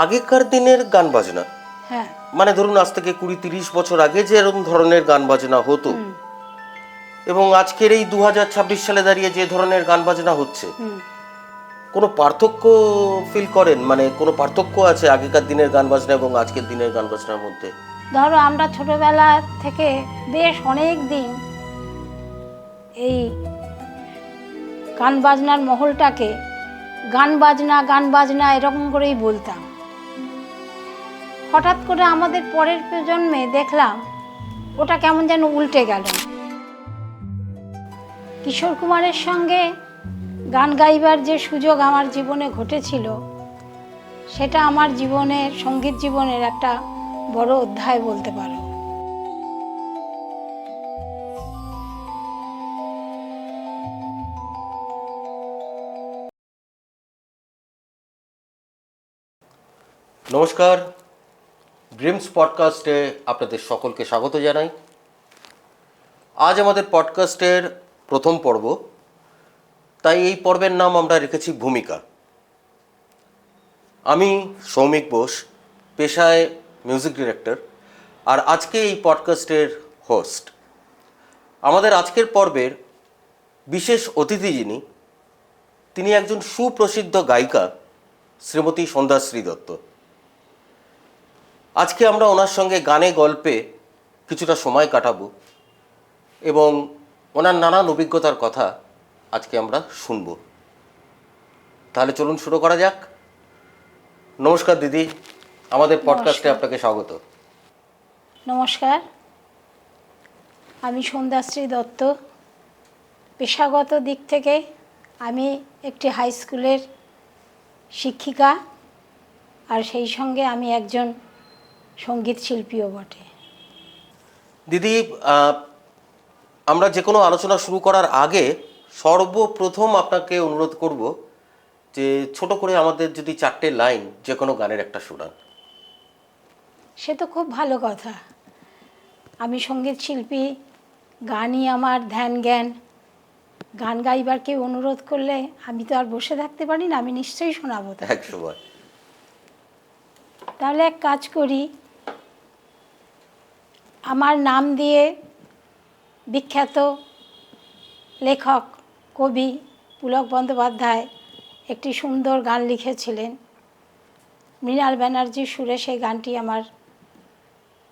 আগেকার দিনের গান বাজনা, হ্যাঁ, মানে ধরুন আজ থেকে 20-30 বছর আগে যে এরকম ধরনের গান বাজনা হতো এবং আজকের এই 2026 সালে দাঁড়িয়ে যে ধরনের গান বাজনা হচ্ছে, কোনো পার্থক্য ফিল করেন? মানে কোনো পার্থক্য আছে আগেকার দিনের গান বাজনা এবং আজকের দিনের গান বাজনার মধ্যে? ধরো আমরা ছোটবেলা থেকে বেশ অনেক দিন এই গান বাজনার মহলটাকে গান বাজনা এরকম করেই বলতাম। হঠাৎ করে আমাদের পরের প্রজন্মে দেখলাম ওটা কেমন যেন উল্টে গেল। কিশোর কুমারের সঙ্গে গান গাইবার যে সুযোগ আমার জীবনে ঘটেছিল, সেটা আমার জীবনের, সঙ্গীত জীবনের একটা বড় অধ্যায় বলতে পারো। নমস্কার, ড্রিমস পডকাস্টে আপনাদের সকলকে স্বাগত জানাই। আজ আমাদের পডকাস্টের প্রথম পর্ব, তাই এই পর্বের নাম আমরা রেখেছি ভূমিকা। আমি সৌমিক বোস, পেশায় মিউজিক ডিরেক্টর, আর আজকে এই পডকাস্টের হোস্ট। আমাদের আজকের পর্বের বিশেষ অতিথি যিনি, তিনি একজন সুপ্রসিদ্ধ গায়িকা, শ্রীমতী সন্ধ্যাশ্রী দত্ত। আজকে আমরা ওনার সঙ্গে গানে গল্পে কিছুটা সময় কাটাবো এবং ওনার নানান অভিজ্ঞতার কথা আজকে আমরা শুনব। তাহলে চলুন শুরু করা যাক। নমস্কার দিদি, আমাদের পডকাস্টে আপনাকে স্বাগত। নমস্কার, আমি সন্ধ্যাশ্রী দত্ত। পেশাগত দিক থেকে আমি একটি হাই স্কুলের শিক্ষিকা, আর সেই সঙ্গে আমি একজন সঙ্গীত শিল্পীও বটে। দিদি, আমরা যে কোনো আলোচনা শুরু করার আগে সর্বপ্রথম আপনাকে অনুরোধ করব যে ছোট করে আমাদের যদি 4টে লাইন যে কোনো গানের একটা শোনান। সে তো খুব ভালো কথা। আমি সঙ্গীত শিল্পী, গানই আমার ধ্যান জ্ঞান। গান গাইবার কেউ অনুরোধ করলে আমি তো আর বসে থাকতে পারি না, আমি নিশ্চয়ই শোনাবো। 100বার। তাহলে এক কাজ করি, আমার নাম দিয়ে বিখ্যাত লেখক কবি পুলক বন্দ্যোপাধ্যায় একটি সুন্দর গান লিখেছিলেন। মৃণাল ব্যানার্জির সুরে সেই গানটি আমার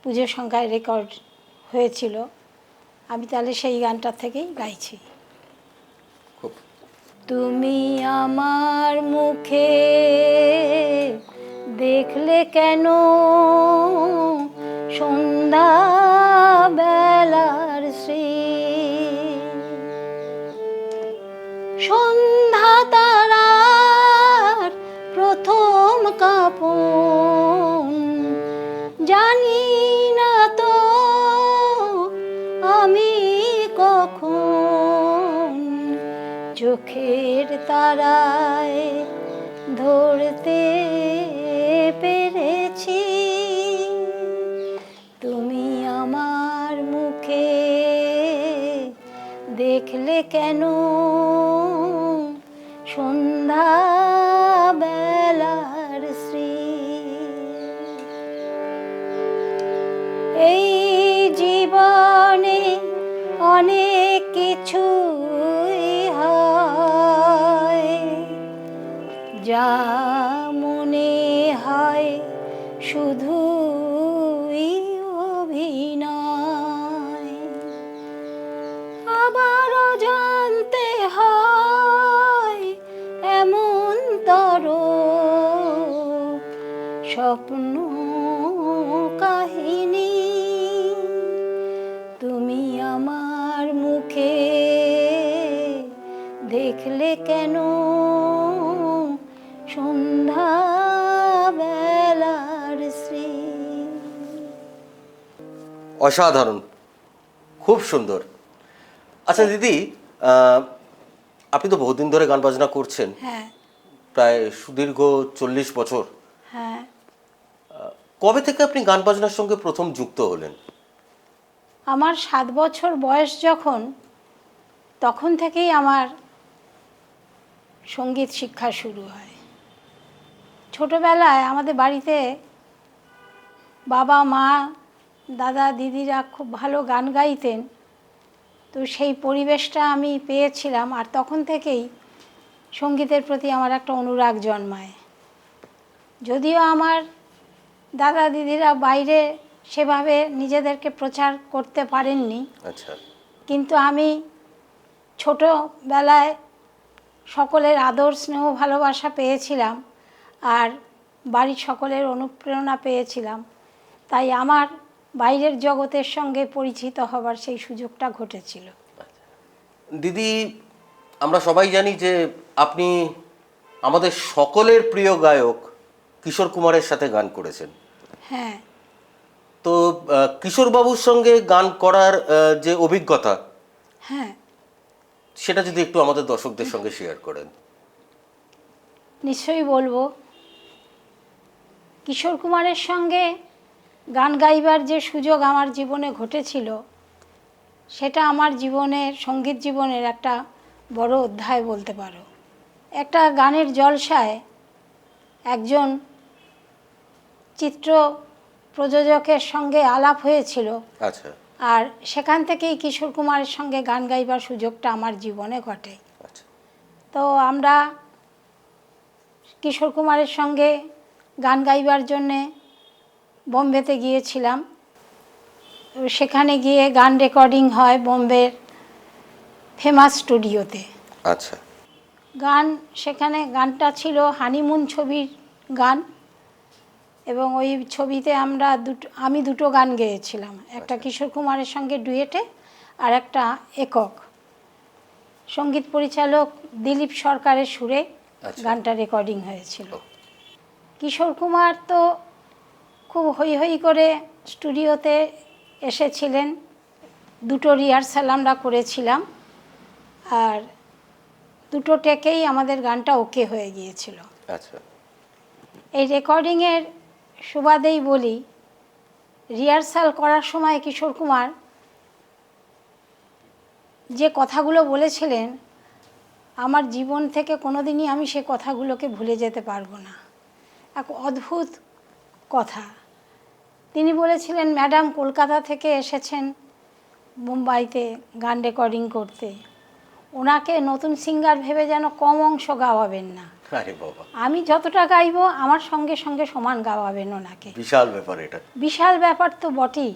পুজো সংখ্যায় রেকর্ড হয়েছিল। আমি তাহলে সেই গানটা থেকেই গাইছি। তুমি আমার মুখে দেখলে কেন সন্ধ্যা বেলার শ্রী, সন্ধ্যা তারার প্রথম কাঁপন, জানি না তো আমি কখন চোখের তারায় ধরতে পেরেছি। তুমি আমার মুখে দেখলে কেন সন্ধ্যা বেলার শ্রী। এই জীবনে অনেক কিছুই হয়, যা মনে হয় শুধুই অভিনয়, আবারও জানতে হয় এমন তর স্বপ্ন কাহিনী। তুমি আমার মুখে দেখলে কেন সন্ধ্যা বেলার শ্রী। অসাধারণ, খুব সুন্দর। আচ্ছা দিদি, আপনি তো বহুদিন ধরে গান বাজনা করছেন। হ্যাঁ, প্রায় সুদীর্ঘ 40 বছর। হ্যাঁ। কবে থেকে আপনি গান বাজনার সঙ্গে প্রথম যুক্ত হলেন? আমার 7 বছর বয়স যখন, তখন থেকেই আমার সঙ্গীত শিক্ষা শুরু হয়। ছোটোবেলায় আমাদের বাড়িতে বাবা মা দাদা দিদিরা খুব ভালো গান গাইতেন, তো সেই পরিবেশটা আমি পেয়েছিলাম। আর তখন থেকেই সঙ্গীতের প্রতি আমার একটা অনুরাগ জন্মায়। যদিও আমার দাদা দিদিরা বাইরে সেভাবে নিজেদেরকে প্রচার করতে পারেননি, আচ্ছা, কিন্তু আমি ছোটোবেলায় সকলের আদর স্নেহ ভালোবাসা পেয়েছিলাম আর বাড়ির সকলের অনুপ্রেরণা পেয়েছিলাম, তাই আমার বাইরের জগতের সঙ্গে পরিচিত হবার সেই সুযোগটা ঘটেছিল। দিদি, আমরা সবাই জানি যে আপনি আমাদের সকলের প্রিয় গায়ক কিশোর কুমারের সাথে গান করেছেন। হ্যাঁ, তো কিশোরবাবুর সঙ্গে গান করার যে অভিজ্ঞতা, হ্যাঁ, সেটা যদি একটু আমাদের দর্শকদের সঙ্গে শেয়ার করেন। নিশ্চয়ই বলবো। কিশোর কুমারের সঙ্গে গান গাইবার যে সুযোগ আমার জীবনে ঘটেছিল, সেটা আমার জীবনের সঙ্গীত জীবনের একটা বড় অধ্যায় বলতে পারো। একটা গানের জলসায় একজন চিত্র প্রযোজকের সঙ্গে আলাপ হয়েছিল, আচ্ছা, আর সেখান থেকেই কিশোর কুমারের সঙ্গে গান গাইবার সুযোগটা আমার জীবনে ঘটে। আচ্ছা, তো আমরা কিশোর কুমারের সঙ্গে গান গাইবার জন্যে বোম্বেতে গিয়েছিলাম। সেখানে গিয়ে গান রেকর্ডিং হয় বোম্বের ফেমাস স্টুডিওতে। আচ্ছা, সেখানে গানটা ছিল হানিমুন ছবির গান, এবং ওই ছবিতে আমি দুটো গান গেয়েছিলাম, একটা কিশোর কুমারের সঙ্গে ডুয়েটে আর একটা একক। সঙ্গীত পরিচালক দিলীপ সরকারের সুরে গানটা রেকর্ডিং হয়েছিল। কিশোর কুমার তো খুব হৈ হৈ করে স্টুডিওতে এসেছিলেন, দুটো রিহার্সাল আমরা করেছিলাম, আর দুটো টেকেই আমাদের গানটা ওকে হয়ে গিয়েছিল। আচ্ছা, এই রেকর্ডিংয়ের সুবাদেই বলি, রিহার্সাল করার সময় কিশোর কুমার যে কথাগুলো বলেছিলেন, আমার জীবন থেকে কোনোদিনই আমি সে কথাগুলোকে ভুলে যেতে পারবো না। এক অদ্ভুত কথা। তিনি বলেছিলেন, ম্যাডাম কলকাতা থেকে এসেছেন মুম্বাইতে গান রেকর্ডিং করতে, ওনাকে নতুন সিঙ্গার ভেবে যেন কম অংশ গাওয়াবেন না। আরে বাবা, আমি যতটা গাইবো আমার সঙ্গে সঙ্গে সমান গাওয়াবেন ওনাকে। বিশাল ব্যাপার এটা। বিশাল ব্যাপার তো বটেই।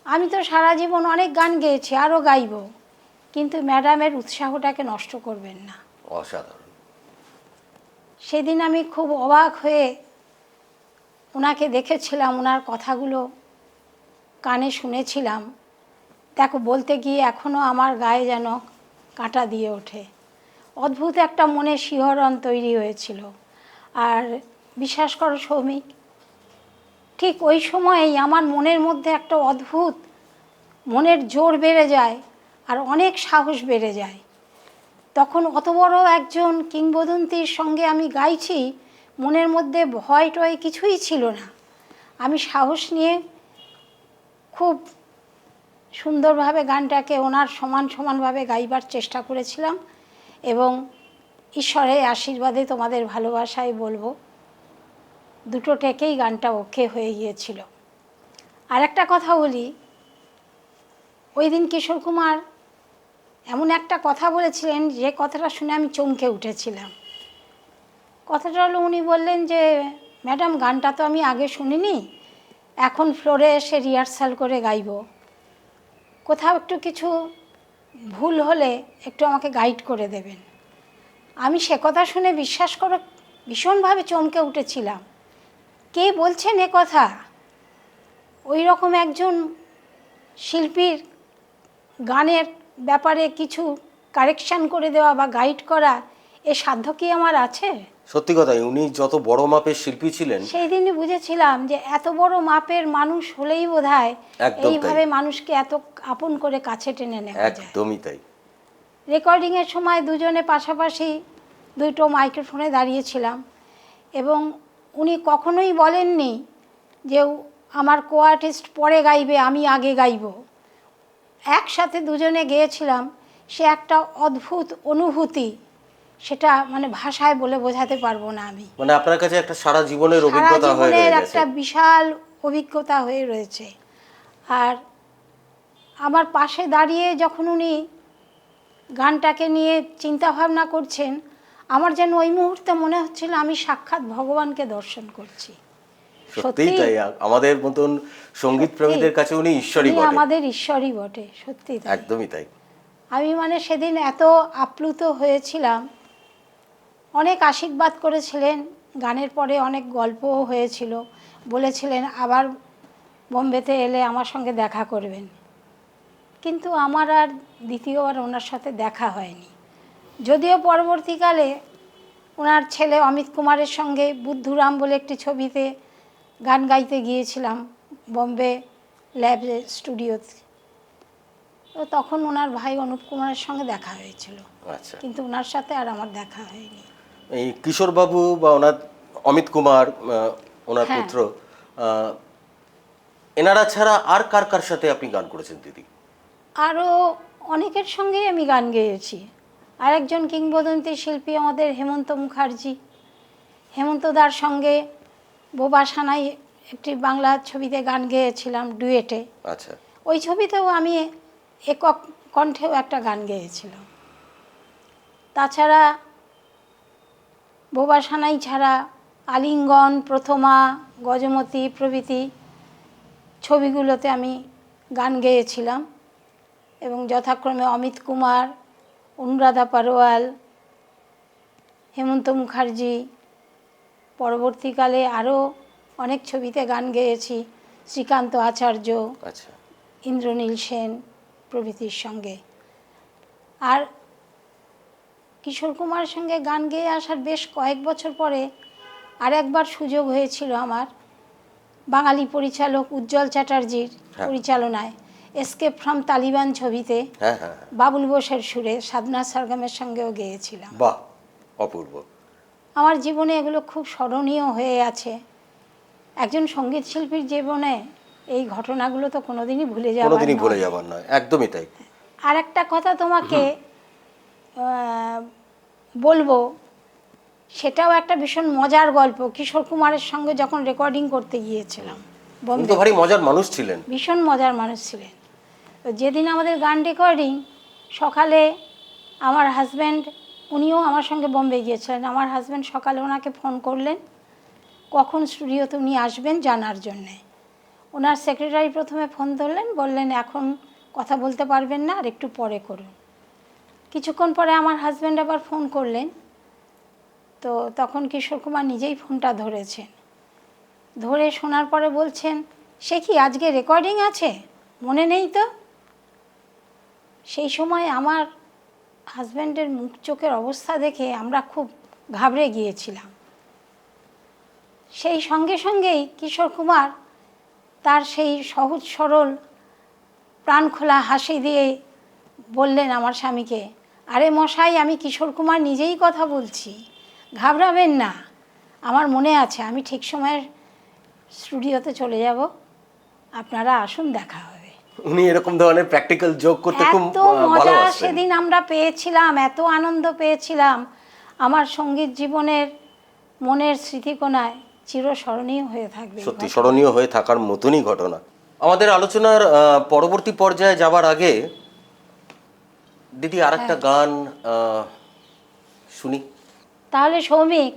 আমি তো সারা জীবন অনেক গান গেয়েছি, আরও গাইব, কিন্তু ম্যাডামের উৎসাহটাকে নষ্ট করবেন না। অসাধারণ। সেদিন আমি খুব অবাক হয়ে ওনাকে দেখেছিলাম, ওনার কথাগুলো কানে শুনেছিলাম। দেখো, বলতে গিয়ে এখনও আমার গায়ে যেন কাঁটা দিয়ে ওঠে। অদ্ভুত একটা মনে শিহরণ তৈরি হয়েছিল। আর বিশ্বাস করো সৌমিক, ঠিক ওই সময়েই আমার মনের মধ্যে একটা অদ্ভুত মনের জোর বেড়ে যায় আর অনেক সাহস বেড়ে যায়। তখন অত বড় একজন কিংবদন্তির সঙ্গে আমি গাইছি, মনের মধ্যে ভয় টয় কিছুই ছিল না। আমি সাহস নিয়ে খুব সুন্দরভাবে গানটাকে ওনার সমানভাবে গাইবার চেষ্টা করেছিলাম, এবং ঈশ্বরের আশীর্বাদে তোমাদের ভালোবাসায় বলবো, দুটো টেকেই গানটা ওকে হয়ে গিয়েছিল। আর একটা কথা বলি, ওই দিন কিশোর কুমার এমন একটা কথা বলেছিলেন যে কথাটা শুনে আমি চমকে উঠেছিলাম। কথাটা হলো, উনি বললেন যে, ম্যাডাম গানটা তো আমি আগে শুনিনি, এখন ফ্লোরে এসে রিহার্সাল করে গাইব, কোথাও একটু কিছু ভুল হলে একটু আমাকে গাইড করে দেবেন। আমি সে কথা শুনে বিশ্বাস করো ভীষণভাবে চমকে উঠেছিলাম। কে বলছেন এ কথা? ওই রকম একজন শিল্পীর গানের ব্যাপারে কিছু কারেকশান করে দেওয়া বা গাইড করা, এ সাধ্য কি আমার আছে? সত্যি কথাই, উনি যত বড় মাপের শিল্পী ছিলেন, সেই দিনই বুঝেছিলাম যে এত বড় মাপের মানুষ হলেই বোধহয় এইভাবে মানুষকে এত আপন করে কাছে টেনে নেওয়া যায়। একদমই তাই। রেকর্ডিংয়ের সময় দুজনে পাশাপাশি দুটো মাইক্রোফোনে দাঁড়িয়েছিলাম, এবং উনি কখনোই বলেননি যে আমার কো আর্টিস্ট পরে গাইবে, আমি আগে গাইব। একসাথে দুজনে গেয়েছিলাম, সে একটা অদ্ভুত অনুভূতি সেটা মানে ভাষায় বলে বোঝাতে পারবো না আমি। মানে আপনার কাছে একটা সারা জীবনের সারা অভিজ্ঞতা হয়ে জীবনের গেছে। একটা বিশাল অভিজ্ঞতা হয়ে রয়েছে। আর আমার পাশে দাঁড়িয়ে যখন উনি গানটাকে নিয়ে চিন্তা ভাবনা করছেন, আমার যেন ওই মুহূর্তে মনে হচ্ছিল আমি সাক্ষাৎ ভগবানকে দর্শন করছি। সত্যিই তাই, আমাদের মতন সঙ্গীত প্রেমীদের কাছে উনি ঈশ্বরই বটে। আমাদের ঈশ্বরই বটে, সত্যি তাই। একদমই তাই। আমি মানে সেদিন এত আপ্লুত হয়েছিলাম, অনেক আশীর্বাদ করেছিলেন, গানের পরে অনেক গল্পও হয়েছিল, বলেছিলেন আবার বোম্বেতে এলে আমার সঙ্গে দেখা করবেন। কিন্তু আমার আর দ্বিতীয়বার ওনার সাথে দেখা হয়নি। যদিও পরবর্তীকালে ওনার ছেলে অমিত কুমারের সঙ্গে বুদ্ধুরাম বলে একটি ছবিতে গান গাইতে গিয়েছিলাম বোম্বে ল্যাব স্টুডিওতে। তো তখন ওনার ভাই অনুপ কুমারের সঙ্গে দেখা হয়েছিল, আচ্ছা, কিন্তু ওনার সাথে আর আমার দেখা হয়নি। এই কিশোরবাবু বা ওনার অমিত কুমার, ওনার পুত্র, এনারা ছাড়া আর কার কার সাথে আপনি গান করেছেন দিদি? আরও অনেকের সঙ্গেই আমি গান গেয়েছি। আরেকজন কিংবদন্তি শিল্পী আমাদের হেমন্ত মুখার্জি। হেমন্তদার সঙ্গে বোবা সানাই একটি বাংলা ছবিতে গান গেয়েছিলাম ডুয়েটে। আচ্ছা, ওই ছবিতেও আমি একক কণ্ঠেও একটা গান গেয়েছিলাম। তাছাড়া বোবা সানাই ছাড়া আলিঙ্গন, প্রথমা, গজমতী প্রভৃতি ছবিগুলোতে আমি গান গেয়েছিলাম এবং যথাক্রমে অমিত কুমার, অনুরাধা পারোয়াল, হেমন্ত মুখার্জি, পরবর্তীকালে আরও অনেক ছবিতে গান গেয়েছি, শ্রীকান্ত আচার্য, আচ্ছা, ইন্দ্রনীল সেন প্রভৃতির সঙ্গে। আর কিশোর কুমারের সঙ্গে গান গেয়ে আসার বেশ কয়েক বছর পরে আর একবার সুযোগ হয়েছিল আমার বাঙালি পরিচালক উজ্জ্বল চ্যাটার্জির পরিচালনায় এসকেপ ফ্রম তালিবান ছবিতে বাবুল বোসের সুরে সাধনা সরগমের সঙ্গেও গেয়েছিলাম। বাহ, অপূর্ব। আমার জীবনে এগুলো খুব স্মরণীয় হয়ে আছে। একজন সঙ্গীত শিল্পীর জীবনে এই ঘটনাগুলো তো কোনোদিনই ভুলে যাবার নয়। একদমই তাই। আর একটা কথা তোমাকে বলবো, সেটাও একটা ভীষণ মজার গল্প। কিশোর কুমারের সঙ্গে যখন রেকর্ডিং করতে গিয়েছিলাম উনি তো ভারী মজার মানুষ ছিলেন। ভীষণ মজার মানুষ ছিলেন। যেদিন আমাদের গান রেকর্ডিং, সকালে আমার হাজব্যান্ড, উনিও আমার সঙ্গে বোম্বে গিয়েছিলেন, আমার হাজব্যান্ড সকালে ওনাকে ফোন করলেন কখন স্টুডিওতে উনি আসবেন জানার জন্যে। ওনার সেক্রেটারি প্রথমে ফোন ধরলেন, বললেন এখন কথা বলতে পারবেন না, আর একটু পরে করুন। কিছুক্ষণ পরে আমার হাজব্যান্ড আবার ফোন করলেন, তো তখন কিশোর কুমার নিজেই ফোনটা ধরেছেন। ধরে শোনার পরে বলছেন, সে কি আজকে রেকর্ডিং আছে, মনে নেই তো? সেই সময় আমার হাজব্যান্ডের মুখ চোখের অবস্থা দেখে আমরা খুব ঘাবড়ে গিয়েছিলাম। সেই সঙ্গে সঙ্গেই কিশোর কুমার তার সেই সহজ সরল প্রাণখোলা হাসি দিয়ে বললেন আমার স্বামীকে, আরে মশাই, আমি কিশোর কুমার নিজেই কথা বলছি, ঘাবড়াবেন না, আমার মনে আছে, আমি ঠিক সময়ে স্টুডিওতে চলে যাব, আপনারা আসুন, দেখা হবে। উনি এরকম ধরনের প্র্যাকটিক্যাল জোক করতে খুব এত মজা সেদিন আমরা পেয়েছিলাম, এত আনন্দ পেয়েছিলাম, আমার সঙ্গীত জীবনের মনের স্মৃতিকোণায় চিরস্মরণীয় হয়ে থাকবে। সত্যি স্মরণীয় হয়ে থাকার মতনই ঘটনা। আমাদের আলোচনার পরবর্তী পর্যায়ে যাবার আগে দিদি আর একটা গান শুনি। তাহলে সৌমিক,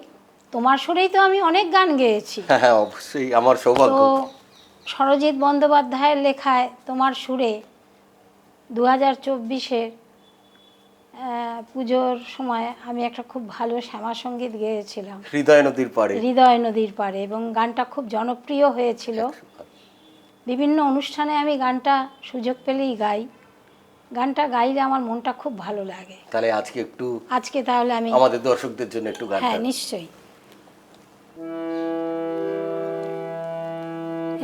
তোমার সুরেই তো আমি অনেক গান গেয়েছি। হ্যাঁ, অবশ্যই, আমার সৌভাগ্য। তো সরজিৎ বন্দ্যোপাধ্যায়ের লেখায় তোমার সুরে 2024-এর পুজোর সময় আমি একটা খুব ভালো শ্যামা সঙ্গীত গেয়েছিলাম, হৃদয় নদীর পাড়ে। হৃদয় নদীর পাড়ে, এবং গানটা খুব জনপ্রিয় হয়েছিল। বিভিন্ন অনুষ্ঠানে আমি গানটা সুযোগ পেলেই গাই। গানটা গাইলে আমার মনটা খুব ভালো লাগে। তাহলে আজকে তাহলে আমি আমাদের দর্শকদের জন্য একটু গান। হ্যাঁ, নিশ্চয়ই।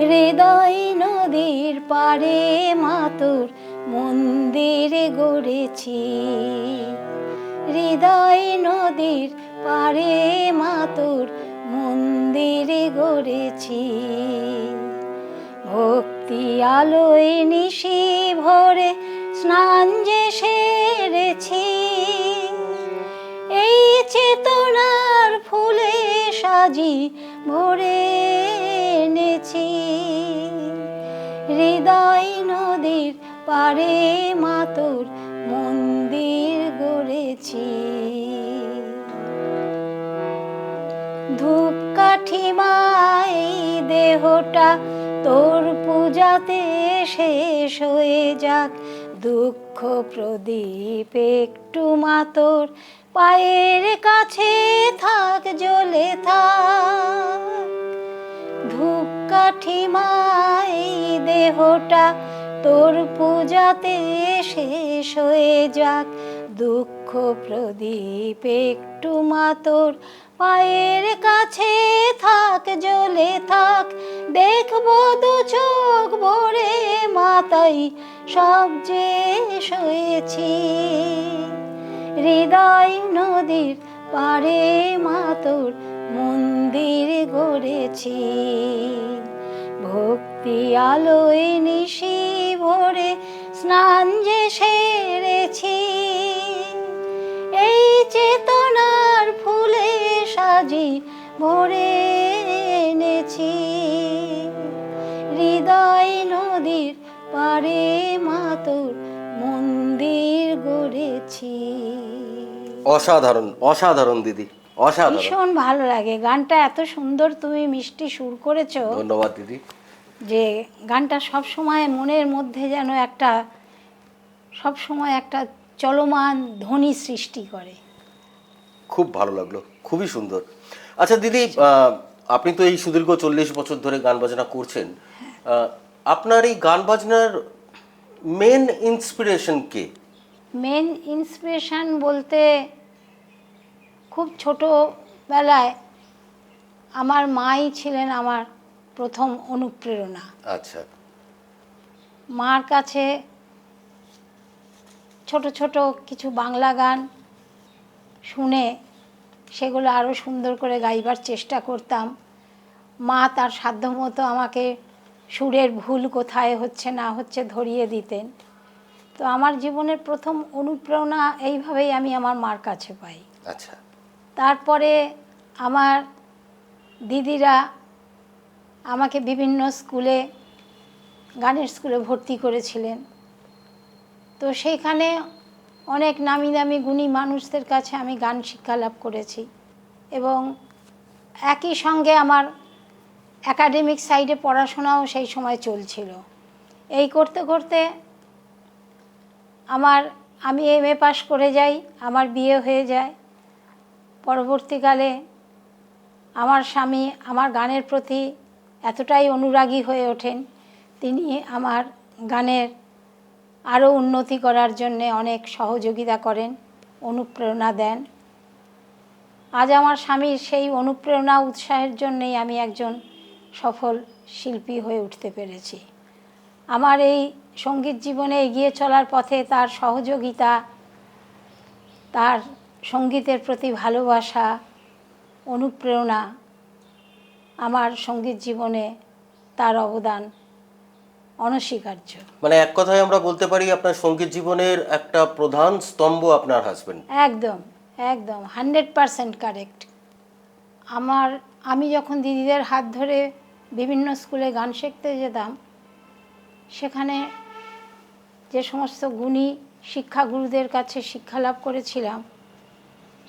হৃদয় নদীর পাড়ে মাতুর মন্দির গড়েছি, হৃদয় নদীর পাড়ে মাতুর মন্দির গড়েছি, ভক্তি আলোয় নিশি ভরে স্নান যে সেরেছি, এই চেতনার ফুলে সাজি ভরে এনেছি, হৃদয় নদীর পারে মা তোর মন্দির গড়েছি। ধূপকাঠি মাই দেহটা তোর পূজাতে শেষ হয়ে যাক, দুঃখ প্রদীপ একটু মা তোর পায়ের কাছে থাক, জ্বলে থাক। ধূপকাঠি মাই দেহটা তোর পূজাতে শেষ হয়ে যাক, দুঃখ প্রদীপ একটু মা তোর পায়ের কাছে থাক, জ্বলে থাক। দেখবো দু চোখ ভরে মা তাই সব যে সয়েছি, হৃদয় নদীর পারে মা তোর মন্দির গড়েছি। ভক্তি আলোয় নিশি ভরে স্নান যে সেরেছি, এই চেতনার ফুলে সাজি ভরে এনেছি, হৃদয় নদীর পারে মা তোর মন্দির গড়েছি। অসাধারণ অসাধারণ দিদি, অসাধারণ। ভীষণ ভালো লাগে গানটা, এত সুন্দর তুমি মিষ্টি সুর করেছো। ধন্যবাদ দিদি। যে গানটা সব সময় মনের মধ্যে যেন একটা সব সময় একটা চলমান ধ্বনি সৃষ্টি করে। খুব ভালো লাগলো, খুবই সুন্দর। আচ্ছা দিদি, আপনি তো এই সুদীর্ঘ 40 বছর ধরে গান বাজনা করছেন, আপনার এই গান বাজনার মেন ইন্সপিরেশন কে? মেন ইন্সপিরেশন বলতে খুব ছোটোবেলায় আমার মাই ছিলেন আমার প্রথম অনুপ্রেরণা। আচ্ছা। মার কাছে ছোট ছোট কিছু বাংলা গান শুনে সেগুলো আরও সুন্দর করে গাইবার চেষ্টা করতাম। মা তার সাধ্যমতো আমাকে সুরের ভুল কোথায় হচ্ছে না হচ্ছে ধরিয়ে দিতেন। তো আমার জীবনের প্রথম অনুপ্রেরণা এইভাবেই আমি আমার মার কাছে পাই। আচ্ছা। তারপরে আমার দিদিরা আমাকে বিভিন্ন স্কুলে, গানের স্কুলে ভর্তি করেছিলেন। তো সেইখানে অনেক নামি দামি গুণী মানুষদের কাছে আমি গান শিক্ষা লাভ করেছি, এবং একই সঙ্গে আমার একাডেমিক সাইডে পড়াশোনাও সেই সময় চলছিল। এই করতে করতে আমি এমএ পাস করে যাই, আমার বিয়ে হয়ে যায়। পরবর্তীকালে আমার স্বামী আমার গানের প্রতি এতটাই অনুরাগী হয়ে ওঠেন, তিনি আমার গানের আরও উন্নতি করার জন্যে অনেক সহযোগিতা করেন, অনুপ্রেরণা দেন। আজ আমার স্বামীর সেই অনুপ্রেরণা উৎসাহের জন্যেই আমি একজন সফল শিল্পী হয়ে উঠতে পেরেছি। আমার এই সঙ্গীত জীবনে এগিয়ে চলার পথে তার সহযোগিতা, তার সঙ্গীতের প্রতি ভালোবাসা, অনুপ্রেরণা, আমার সঙ্গীত জীবনে তার অবদান অনস্বীকার্য। মানে এক কথায় আমরা বলতে পারি আপনার সঙ্গীত জীবনের একটা প্রধান স্তম্ভ আপনার হাজবেন্ড। একদম একদম 100% কারেক্ট। আমি যখন দিদিদের হাত ধরে বিভিন্ন স্কুলে গান শিখতে যেতাম, সেখানে যে সমস্ত গুণী শিক্ষাগুরুদের কাছে শিক্ষা লাভ করেছিলাম,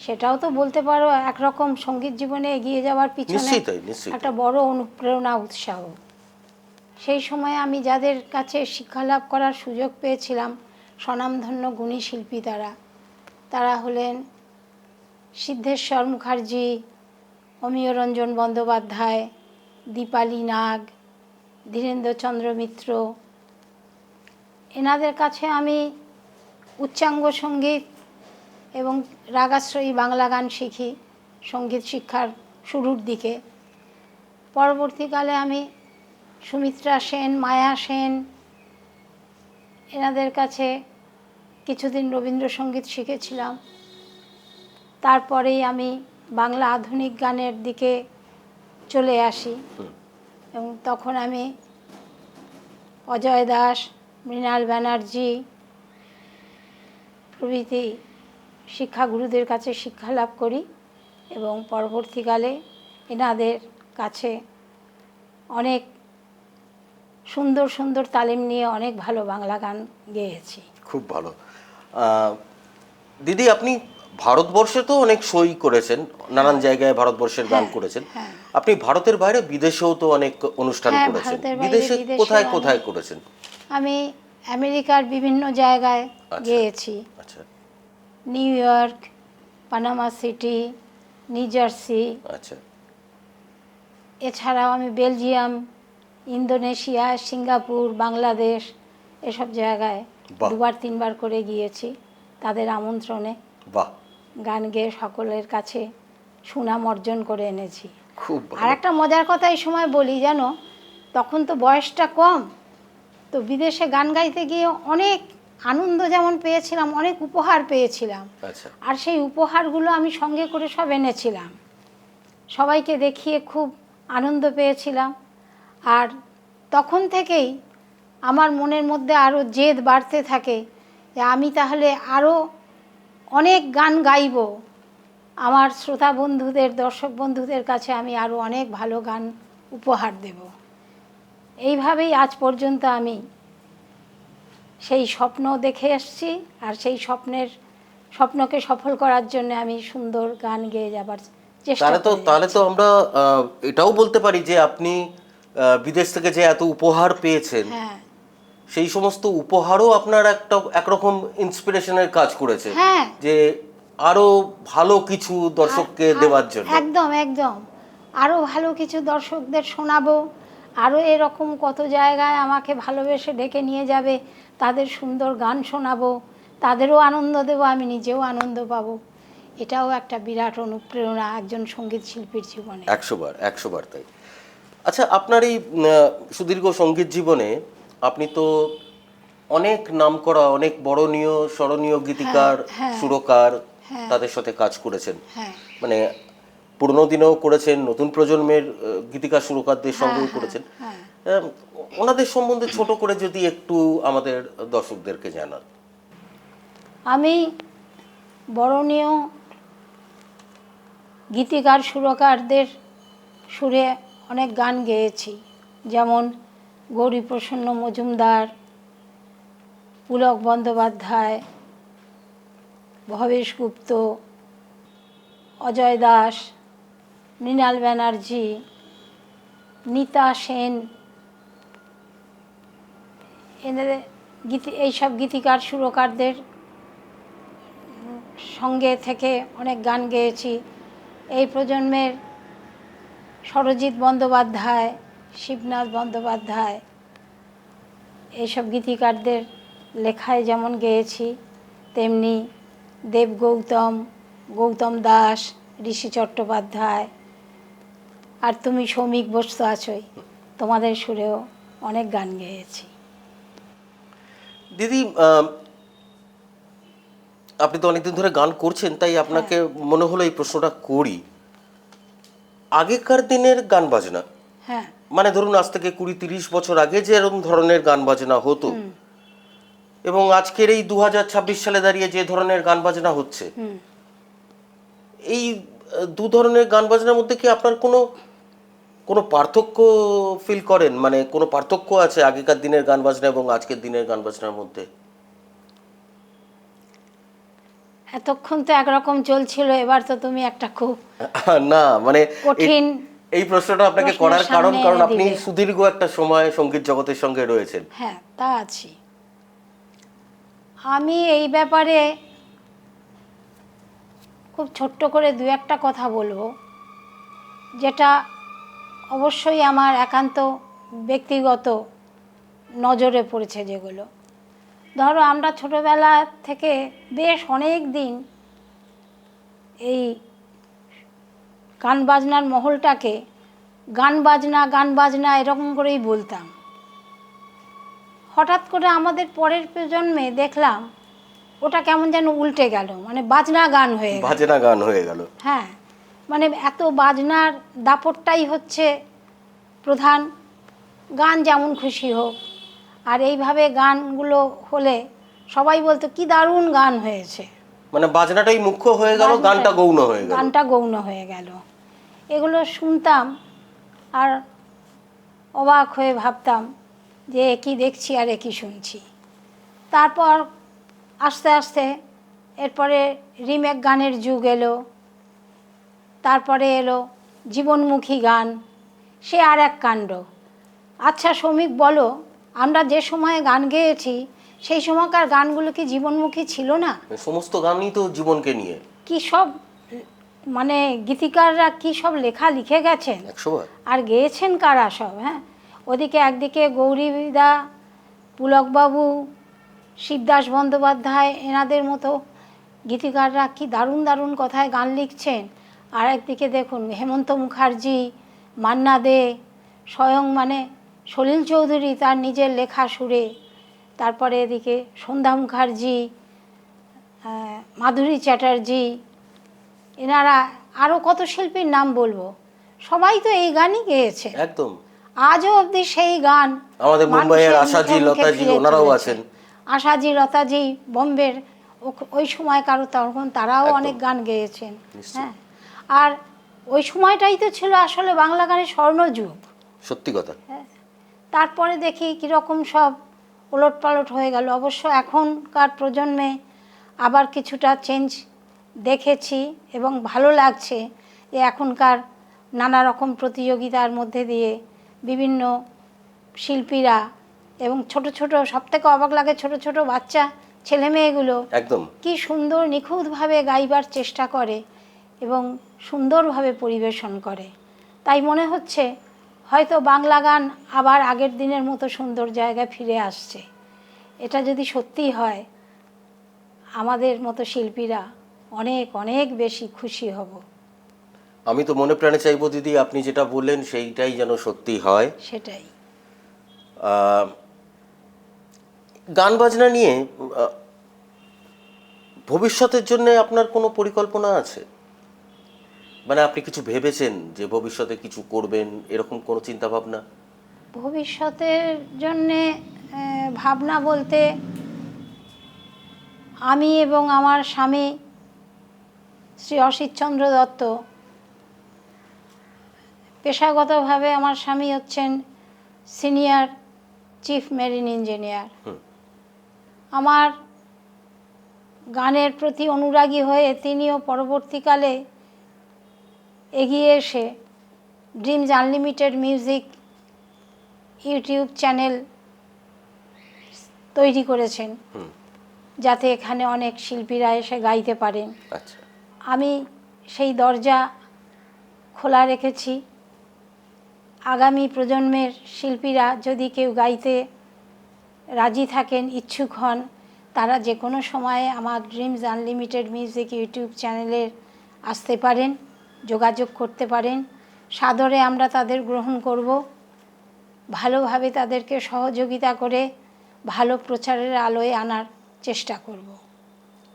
সেটাও তো বলতে পারো একরকম সঙ্গীত জীবনে এগিয়ে যাওয়ার পিছনে একটা বড় অনুপ্রেরণা, উৎসাহ। সেই সময় আমি যাদের কাছে শিক্ষা লাভ করার সুযোগ পেয়েছিলাম, স্বনামধন্য গুণী শিল্পী তারা হলেন সিদ্ধেশ্বর মুখার্জি, অমিয় রঞ্জন বন্দ্যোপাধ্যায়, দীপালি নাগ, ধীরেন্দ্রচন্দ্র মিত্র। এনাদের কাছে আমি উচ্চাঙ্গ সঙ্গীত এবং রাগাশ্রয়ী বাংলা গান শিখি সঙ্গীত শিক্ষার শুরুর দিকে। পরবর্তীকালে আমি সুমিত্রা সেন, মায়া সেন, এনাদের কাছে কিছুদিন রবীন্দ্রসঙ্গীত শিখেছিলাম। তারপরেই আমি বাংলা আধুনিক গানের দিকে চলে আসি, এবং তখন আমি অজয় দাস, মৃণাল ব্যানার্জি প্রভৃতি শিক্ষাগুরুদের কাছে শিক্ষা লাভ করি এবং পরবর্তীকালে এনাদের কাছে অনেক সুন্দর সুন্দর তালিম নিয়ে অনেক ভালো বাংলা গান গেয়েছি। খুব ভালো। দিদি, আপনি ভারতবর্ষে তো অনেক সই করেছেন, নানান জায়গায় ভারতবর্ষের গান হ্যাঁ, করেছেন। হ্যাঁ। আপনি ভারতের বাইরে বিদেশেও তো অনেক অনুষ্ঠান হ্যাঁ, করেছেন। ভারতের বাইরে বিদেশে বিদেশেও কোথায় আমি- কোথায় করেছেন? আমি আমেরিকার বিভিন্ন জায়গায় আচ্ছা। গেয়েছি। আচ্ছা new York, Panama city, new jersey. আচ্ছা। এছাড়াও আমি বেলজিয়াম, ইন্দোনেশিয়া, সিঙ্গাপুর, বাংলাদেশ এসব জায়গায় বাহ। 2-3বার করে গিয়েছি তাদের আমন্ত্রণে। বাহ, গান গেয়ে সকলের কাছে সুনাম অর্জন করে এনেছি। খুব আর ভালো। একটা মজার কথা এই সময় বলি, জানো, তখন তো বয়সটা কম, তো বিদেশে গান গাইতে গিয়ে অনেক আনন্দ যেমন পেয়েছিলাম, অনেক উপহার পেয়েছিলাম। আচ্ছা। আর সেই উপহারগুলো আমি সঙ্গে করে সব এনেছিলাম, সবাইকে দেখিয়ে খুব আনন্দ পেয়েছিলাম। আর তখন থেকেই আমার মনের মধ্যে আরও জেদ বাড়তে থাকে যে আমি তাহলে আরও অনেক গান গাইব, আমার শ্রোতা বন্ধুদের, দর্শক বন্ধুদের কাছে আমি আরও অনেক ভালো গান উপহার দেব। এইভাবেই আজ পর্যন্ত আমি সেই স্বপ্ন দেখে এসেছি, আর সেই স্বপ্নকে সফল করার জন্য আমি সুন্দর গান গেয়ে যাবার চেষ্টা তাহলে তো করে তাহলে যাচ্ছি। তো আমরা এটাও বলতে পারি যে আপনি বিদেশ থেকে যে এত উপহার পেয়েছেন, হ্যাঁ, সেই সমস্ত উপহারও আপনার একরকম ইন্সপিরেশনের কাজ করেছে, হ্যাঁ। যে আরো ভালো কিছু দর্শককে দেওয়ার জন্য। একদম একদম, আরও ভালো কিছু দর্শকদের শোনাবো, আরও এরকম কত জায়গায় আমাকে ভালোবেসে ডেকে নিয়ে যাবে, তাদের সুন্দর গান শোনাবো, তাদেরও আনন্দ দেবো, আমি নিজেও আনন্দ পাবো। এটাও একটা বিরাট অনুপ্রেরণা একজন সঙ্গীত শিল্পীর জীবনে। 100 বার তাই। আচ্ছা, আপনার এই সুদীর্ঘ সঙ্গীত জীবনে আপনি তো অনেক নামকরা, অনেক বরণীয় স্মরণীয় গীতিকার, হ্যাঁ, সুরকার, হ্যাঁ। তাদের সাথে কাজ করেছেন। হ্যাঁ, মানে পুরনো দিনেও করেছেন, নতুন প্রজন্মের গীতিকার সুরকারদের সঙ্গেও করেছেন। হ্যাঁ। আহ, ওনাদের সম্বন্ধে ছোট করে যদি একটু আমাদের দর্শকদেরকে জানান। আমি বরণীয় গীতিকার সুরকারদের সুরে অনেক গান গেয়েছি, যেমন গৌরীপ্রসন্ন মজুমদার, পুলক বন্দ্যোপাধ্যায়, ভবেশ গুপ্ত, অজয় দাস, মৃণাল ব্যানার্জি, নিতা সেন, এদের এইসব গীতিকার সুরকারদের সঙ্গে থেকে অনেক গান গেয়েছি। এই প্রজন্মের সরজিৎ বন্দ্যোপাধ্যায়, শিবনাথ বন্দ্যোপাধ্যায়, এইসব গীতিকারদের লেখায় যেমন গেয়েছি, তেমনি দেব গৌতম, গৌতম দাস, ঋষি চট্টোপাধ্যায়, আর তুমি সৌমিক বোস তো আছোই, তোমাদের সুরেও অনেক গান গেয়েছি। দিদি, আপনি তো অনেকদিন ধরে গান করছেন, তাই আপনাকে মনে হলো এই প্রশ্নটা করি। আগেকার দিনের গান বাজনা, হ্যাঁ, মানে ধরুন আজ থেকে 20-30 বছর আগে যে এরকম ধরনের গান বাজনা হতো, এবং আজকের এই 2026 সালে দাঁড়িয়ে যে ধরনের গান বাজনা হচ্ছে, এই দু ধরনের গান বাজনার মধ্যে কি আপনার কোনো কোনো পার্থক্য ফিল করেন? মানে কোনো পার্থক্য আছে আগেকার দিনের গান বাজনা এবং আজকের দিনের গান বাজনার মধ্যে? এতক্ষণ তো একরকম চলছিল, এবার তো তুমি একটা খুব না, মানে কঠিন এই প্রশ্নটা আপনাকে প্রশ্নের করার কারণ, সামনে কারণ এনে আপনি দিলে। সুদীর্ঘ একটা সময় সঙ্গীত জগতের সঙ্গে রয়েছেন। হ্যাঁ, তা আছি। আমি এই ব্যাপারে খুব ছোট্ট করে দু একটা কথা বলবো, যেটা অবশ্যই আমার একান্ত ব্যক্তিগত নজরে পড়েছে। যেগুলো ধরো, আমরা ছোটোবেলা থেকে বেশ অনেক দিন এই গান বাজনার মহলটাকে গান বাজনা এরকম করেই বলতাম। হঠাৎ করে আমাদের পরের প্রজন্মে দেখলাম ওটা কেমন যেন উল্টে গেল, মানে বাজনা গান হয়ে গেল। বাজনা গান হয়ে গেল। হ্যাঁ, মানে এত বাজনার দাপটটাই হচ্ছে প্রধান, গান যেমন খুশি হোক। আর এইভাবে গানগুলো হলে সবাই বলতো কি দারুণ গান হয়েছে। মানে বাজনাটাই মুখ্য হয়ে গেল, গানটা গৌণ হয়ে গেল। গানটা গৌণ হয়ে গেল। এগুলো শুনতাম আর অবাক হয়ে ভাবতাম যে কি দেখছি আর কি শুনছি। তারপর আস্তে আস্তে এরপরে রিমেক গানের যুগ এলো, তারপরে এলো জীবনমুখী গান, সে আর এক কাণ্ড। আচ্ছা শ্রমিক বলো, আমরা যে সময়ে গান গেয়েছি সেই সময়কার গানগুলো কি জীবনমুখী ছিল না? সমস্ত গানই তো জীবনকে নিয়ে। কি সব মানে গীতিকাররা কি সব লেখা লিখে গেছেন, 100 বার। আর গেয়েছেন কারা সব। হ্যাঁ, ওদিকে একদিকে গৌরীদা, পুলকবাবু, শিবদাস বন্দ্যোপাধ্যায়, এনাদের মতো গীতিকাররা কি দারুণ দারুণ কথায় গান লিখছেন। আর একদিকে দেখুন হেমন্ত মুখার্জি, মান্না দে, স্বয়ং মানে সলিল চৌধুরী তার নিজের লেখা সুরে, তারপরে এদিকে সন্ধ্যা মুখার্জি, মাধুরী চ্যাটার্জি, এনারা আরও কত শিল্পীর নাম বলবো, সবাই তো এই গানই গেয়েছে। একদম। আজও অবধি সেই গান আমাদের মুম্বাইয়ের মানুষের আশাজি, মুখে মুখে লতাজি, ফিরে ওনারাও চলেছে। আছেন। আশাজি, লতাজি বোম্বের ওই সময় কারো, তখন তারাও একদম। অনেক গান গেয়েছেন। নিশ্চয়ই। হ্যাঁ, আর ওই সময়টাই তো ছিল আসলে বাংলা গানের স্বর্ণযুগ। সত্যি কথা। হ্যাঁ, তারপরে দেখি কীরকম সব ওলটপালট হয়ে গেল। অবশ্য এখনকার প্রজন্মে আবার কিছুটা চেঞ্জ দেখেছি এবং ভালো লাগছে যে এখনকার নানা রকম প্রতিযোগিতার মধ্যে দিয়ে বিভিন্ন শিল্পীরা এবং ছোট ছোট, সবথেকে অবাক লাগে ছোট ছোট বাচ্চা ছেলে মেয়েগুলো একদম কি সুন্দর নিখুঁতভাবে গাইবার চেষ্টা করে এবং সুন্দরভাবে পরিবেশন করে। তাই মনে হচ্ছে হয়তো বাংলা গান আবার আগের দিনের মতো সুন্দর জায়গায় ফিরে আসছে। এটা যদি সত্যি হয়, আমাদের মতো শিল্পীরা অনেক অনেক বেশি খুশি হব। আমি তো মনে প্রাণে চাইবো দিদি, আপনি যেটা বললেন সেইটাই যেন সত্যি হয়। সেটাই। গান বাজনা নিয়ে ভবিষ্যতের জন্য আপনার কোনো পরিকল্পনা আছে? মানে আপনি কিছু ভেবেছেন যে ভবিষ্যতে কিছু করবেন, এরকম কোনো চিন্তা ভাবনা? ভবিষ্যতের জন্যে ভাবনা বলতে, আমি এবং আমার স্বামী শ্রী অসিতচন্দ্র দত্ত, পেশাগতভাবে আমার স্বামী হচ্ছেন সিনিয়র চিফ মেরিন ইঞ্জিনিয়ার। আমার গানের প্রতি অনুরাগী হয়ে তিনিও পরবর্তীকালে এগিয়ে এসে dreams unlimited music YouTube channel তৈরি করেছেন, যাতে এখানে অনেক শিল্পীরা এসে গাইতে পারেন। আচ্ছা। আমি সেই দরজা খোলা রেখেছি। আগামী প্রজন্মের শিল্পীরা যদি কেউ গাইতে রাজি থাকেন, ইচ্ছুক হন, তারা যে কোনো সময়ে আমার ড্রিমস আনলিমিটেড মিউজিক ইউটিউব চ্যানেলে আসতে পারেন, যোগাযোগ করতে পারেন। সাদরে আমরা তাদের গ্রহণ করব, ভালোভাবে তাদেরকে সহযোগিতা করে ভালো প্রচারের আলোয় আনার চেষ্টা করব।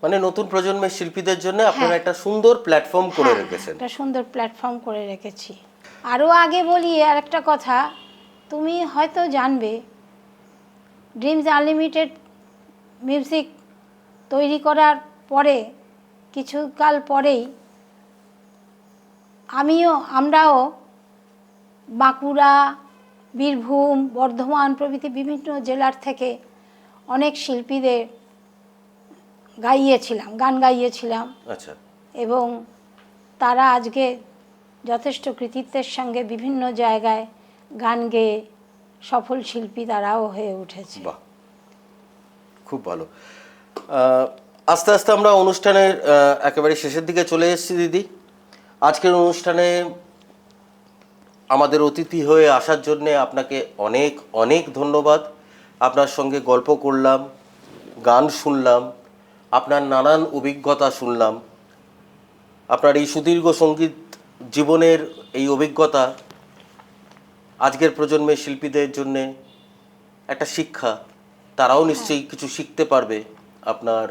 মানে নতুন প্রজন্মের শিল্পীদের জন্য আপনারা একটা সুন্দর প্ল্যাটফর্ম করে রেখেছেন। একটা সুন্দর প্ল্যাটফর্ম করে রেখেছি। আরও আগে বলি আর একটা কথা, তুমি হয়তো জানবে, ড্রিমস আনলিমিটেড মিউজিক তৈরি করার পরে কিছুকাল পরেই আমরাও বাঁকুড়া, বীরভূম, বর্ধমান প্রভৃতি বিভিন্ন জেলার থেকে অনেক শিল্পীদের গান গাইয়েছিলাম। আচ্ছা। এবং তারা আজকে যথেষ্ট কৃতিত্বের সঙ্গে বিভিন্ন জায়গায় গান গেয়ে সফল শিল্পী তারাও হয়ে উঠেছে। বাহ, খুব ভালো। আস্তে আস্তে আমরা অনুষ্ঠানের একেবারে শেষের দিকে চলে এসেছি দিদি। আজকের অনুষ্ঠানে আমাদের অতিথি হয়ে আসার জন্যে আপনাকে অনেক অনেক ধন্যবাদ। আপনার সঙ্গে গল্প করলাম, গান শুনলাম, আপনার নানান অভিজ্ঞতা শুনলাম। আপনার এই সুদীর্ঘ সঙ্গীত জীবনের এই অভিজ্ঞতা আজকের প্রজন্মের শিল্পীদের জন্যে একটা শিক্ষা। তারাও নিশ্চয়ই কিছু শিখতে পারবে আপনার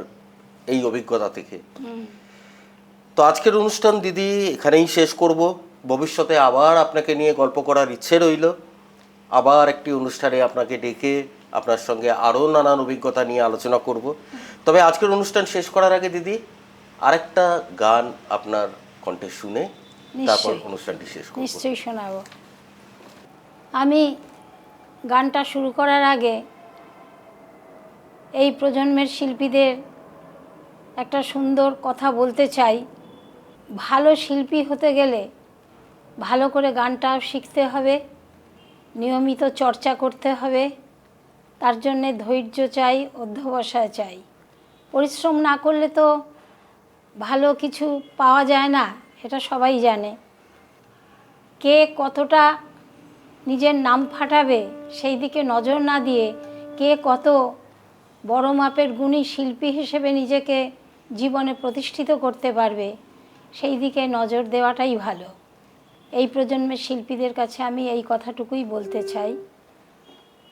এই অভিজ্ঞতা থেকে। তো আজকের অনুষ্ঠান দিদি এখানেই শেষ করব। ভবিষ্যতে আবার আপনাকে নিয়ে গল্প করার ইচ্ছে রইল। আবার একটি অনুষ্ঠানে আপনাকে ডেকে আপনার সঙ্গে আরও নানান অভিজ্ঞতা নিয়ে আলোচনা করব। তবে আজকের অনুষ্ঠান শেষ করার আগে দিদি আরেকটা গান আপনার কণ্ঠে শুনে তারপর নিশ্চয়ই। অনুষ্ঠানটি শেষ করব। নিশ্চয়ই শোনাবো। আমি গানটা শুরু করার আগে এই প্রজন্মের শিল্পীদের একটা সুন্দর কথা বলতে চাই। ভালো শিল্পী হতে গেলে ভালো করে গানটাও শিখতে হবে, নিয়মিত চর্চা করতে হবে, তার জন্যে ধৈর্য চাই, অধ্যবসায় চাই। পরিশ্রম না করলে তো ভালো কিছু পাওয়া যায় না, এটা সবাই জানে। কে কতটা নিজের নাম ফাটাবে সেই দিকে নজর না দিয়ে কে কত বড় মাপের গুণী শিল্পী হিসেবে নিজেকে জীবনে প্রতিষ্ঠিত করতে পারবে সেই দিকে নজর দেওয়াটাই ভালো। এই প্রজন্মের শিল্পীদের কাছে আমি এই কথাটুকুই বলতে চাই,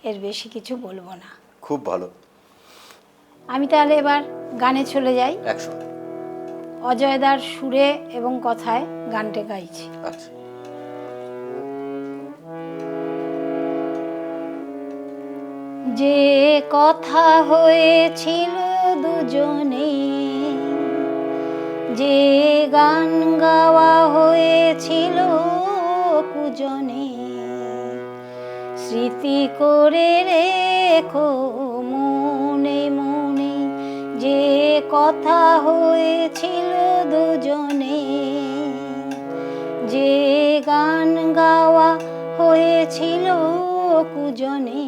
এর বেশি কিছু বলবো না। খুব ভালো। আমি তাহলে এবার গানে চলে যাই। 100। অজয়দার সুরে এবং কথায় গানটা গাইছি। আচ্ছা। যে কথা হয়েছিল দুজনে, যে গান গাওয়া হয়েছিল কুজনে, স্মৃতি করে রেখো মনে মনে। যে কথা হয়েছিল দুজনে, যে গান গাওয়া হয়েছিল কুজনে,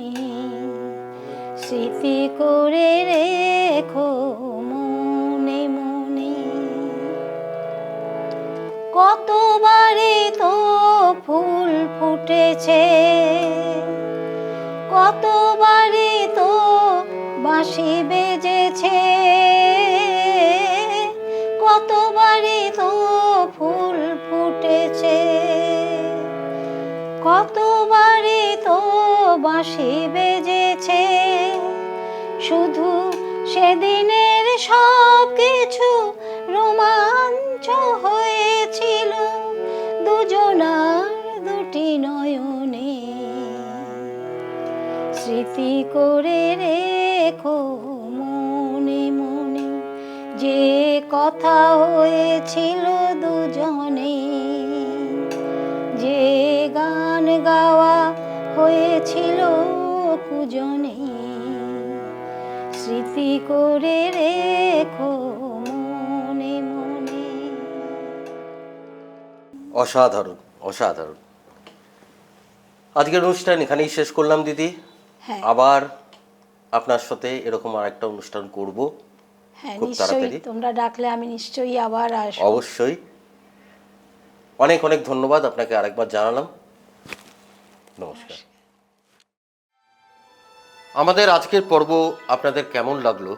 স্মৃতি করে রেখো মনে মনে। কতবারই তো ফুল ফুটেছে, কতবারই তো বাঁশি বেজেছে, কতবারই তো ফুল ফুটেছে, কতবারই তো বাঁশি বেজেছে। শুধু সেদিনের সব কিছু রোমাঞ্চ হয়েছিল দুজনার দুটি নয়নে। স্মৃতি করে রেখো মনে মনে, যে কথা হয়েছিল দুজনে, যে গান গাওয়া হয়েছিল কুজনে, স্মৃতি করে রেখো মনে মনে। অসাধারণ, অসাধারণ। আজকের অনুষ্ঠান এখানেই শেষ করলাম দিদি। হ্যাঁ আবার আপনার সাথে এরকম আরেকটা অনুষ্ঠান করব হ্যাঁ, খুব নিশ্চয়ই। তাড়াতাড়ি। তোমরা ডাকলে আমি নিশ্চয়ই আবার আসবো। অবশ্যই। অনেক অনেক ধন্যবাদ আপনাকে আরেকবার জানালাম। নমস্কার। আমাদের আজকের পর্ব আপনাদের কেমন লাগলো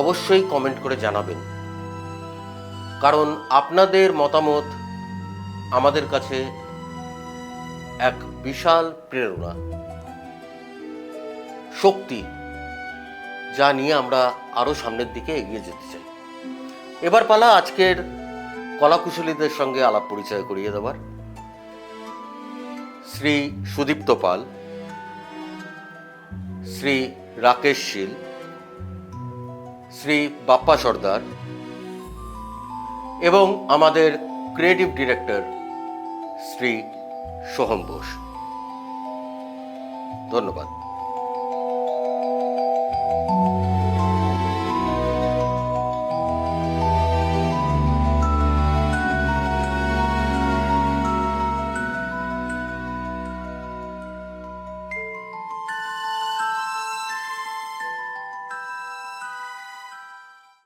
অবশ্যই কমেন্ট করে জানাবেন, কারণ আপনাদের মতামত আমাদের কাছে এক বিশাল প্রেরণা, শক্তি, যা নিয়ে আমরা আরো সামনের দিকে এগিয়ে যেতে চাই। এবার পালা আজকের কলাকুশলীদের সঙ্গে আলাপ পরিচয় করিয়ে দেওয়ার। শ্রী সুদীপ্ত পাল, শ্রী রাকেশ শীল, শ্রী বাপ্পা সর্দার এবং আমাদের ক্রিয়েটিভ ডিরেক্টর শ্রী সোহম বোস। ধন্যবাদ।